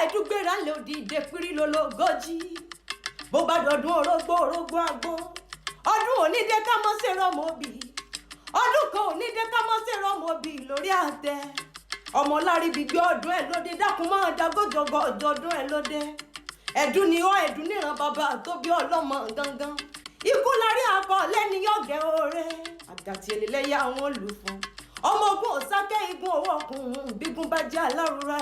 ẹ̀dúgbèrà lè òdìdè pírí lológójì bó bá dọ̀dún orógbó àgbó ọdún onídé ká mọ́ sí rọmọbì ọdún kan onídé ká mọ́ sí rọmọbì lórí àtẹ ọmọ láríbi gbé ọdún ẹ̀ lóde dákun máa dagójọgọ ọdún ẹ̀ lóde ẹ̀dún ni ó ẹ̀dún níran bàbá tó bí ọlọ́mọ gangan ikú lárí akọ lẹ́ni yọ̀gẹ̀ oore àgàtì èlélẹ́yà àwọn olùfún ọmọ ogun òsákẹ́ igun owó ọkùnrin bígun bá jẹ́ alárùrà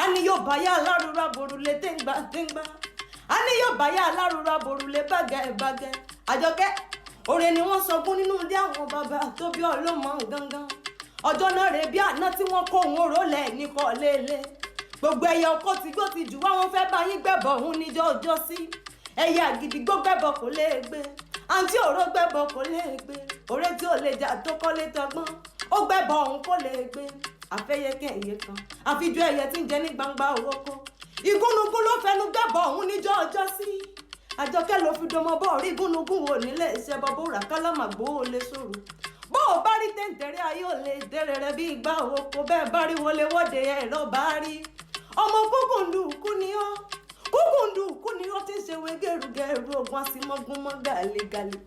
a ní yóò bá yá alárùrà borùlé téńgbà a ní yóò bá yá alárùrà borùlé bàgẹ́ Àjọkẹ́ oore ni wọ́n sọgún nínú ilé àwọn bàbá tó bí ọlọ́mọ gangan ọjọ́ náà rèé bí àná tí wọ́n kó òun rólẹ̀ ní kọ́ lélẹ̀ gbogbo ẹyẹ ọkọ tí gbó ti jù wá wọn fẹ́ bá yín gbẹ̀bọ̀ òun níjọ́ ọjọ́ sí ẹyẹ àgìdìgbò gbẹ̀bọ̀ kò lè gbé àǹtí òró gbẹ̀bọ̀ kò lè gbé òré tí ò lè jà tó kọ́lé tọgbọ́n ó gbẹ̀bọ̀ òun kò lè gbé àfẹ́yẹkẹ́ ẹ̀yẹ kan àfijọ́ ẹyẹ tí ń jẹ ní gbangba òwòkó ìgúnnugún ló fẹnu gbẹ̀bọ̀ òun níjọ́ ọjọ́ sí Àjọkẹ́ ló fi dọmọ bọ́ rí gúnnugún wò nílé iṣẹ́ bọ́bọ́ rà kálámàgbó ó lè sọ̀rọ̀ bó o bá rí tẹ̀ǹtẹ̀rẹ́ ayé ò lè dẹ́rẹ̀rẹ̀ bí ìgbà òkò bẹ́ẹ̀ bá rí wọlé wọ́de ẹ̀rọ bá rí ọmọ kúkúndùkú ni ó ti ń ṣe wé gẹ̀rùgẹ̀rù ogun àsìmọ́gun mọ́ gàlégàlé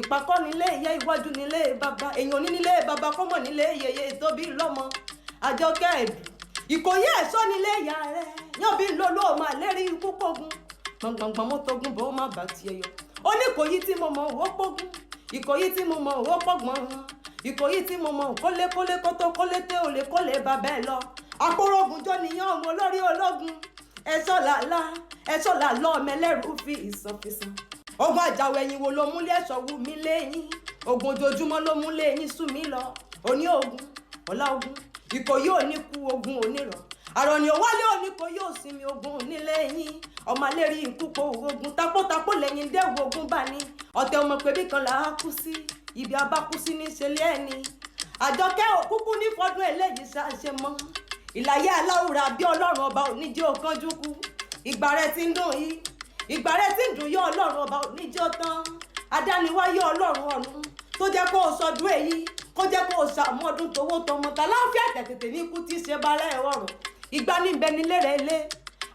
ìpàkọ́ nílé ìyá iwájú nílé bàbá èèyàn ní nílé bàbá kọ́mọ̀ nílé yèyé tóbi lọ́mọ Àjọkẹ́ Ẹ̀dù Ìkòyí ẹ̀ṣọ́ nílé ìyá rẹ̀ yàn bí lolo máa lérí ikú pọ̀gùn gbọ̀ngbọ̀ngbọ̀n mọ́tọ́gùn bó má bà tiẹ̀ yọ ó ní Ìkòyí tí mo mọ̀ owó pọ̀gùn Ìkòyí tí mo mọ̀ owó pọ̀gbọ̀n Ìkòyí tí mo mọ̀ kólé kótó kólé tẹ́ òlé kólé bàbá ẹ̀ lọ àkórógùn jọ nìyàn ọmọ olórí ológun ẹ̀ṣọ́ làlọ́ ọmọ ẹlẹ́rù fi ìsọfisàn ogun àjàwọ̀ ẹ̀yìn wo ló múlé ẹ̀ṣọ́ wù mí lẹ́yìn ogun ojoojúmọ́ ló mú lẹ́yìn sùn mí lọ òní ogun ọ̀la ogun Ìkòyí òní kú ogun onírọ̀ àròní òwálé òní kò yóò sinmi ogun nílé yín ọmọ alérí ikú kó ogun tapótapó lẹ́yìn dẹ́wọ̀ ogun bá ní ọ̀tẹ̀ ọmọ pẹ̀bí kan là á kú sí ibi abákú sí ní ìṣẹ̀lẹ̀ ẹni Àjọkẹ́ òkúkú ní fọdún eléyìí ṣàṣẹ mọ́ ìlàyé aláwùrà bí ọlọ́run ọba oníjó kánjú kú ìgbà rẹ ti ń dùn yìí ìgbà rẹ ti ń dùn yọ ọlọ́run ọba oníjó tán adániwáyé ọlọ́run ọ̀run tó jẹ́ kó o sọdún èyí kó jẹ́ kó o ṣàmọ́dún tówó tọmọ ta láǹfíà tẹ̀tẹ̀tẹ̀ ní ikú tí í ṣe balẹ̀ ọ̀rọ̀ ìgbà níbẹ̀ nílé rẹ̀ lé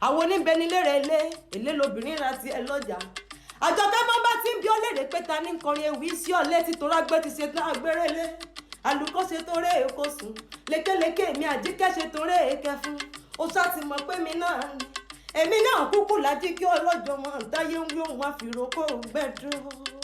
àwọn oníbẹ̀ nílé rẹ̀ lé èlé lobìnrin ra tiẹ̀ lọ́jà Àjọkẹ́ bọ́ bá ti ń bí ó léde pé ta ní nǹkan yẹn wí sí ọ̀lẹ́ tí torá gbé ti ṣe tán agbérélé àlùkò ṣe tó ré èkó sùn lékeléké mi Àjíkẹ́ ṣe tó ré èké fún ó ṣáàtì mọ̀ pé mi náà ni èmi náà kúkú lájí kí ọlọ́jọ́ mọ̀ táyé ń wí òun àfìrókò gbẹ́dúró.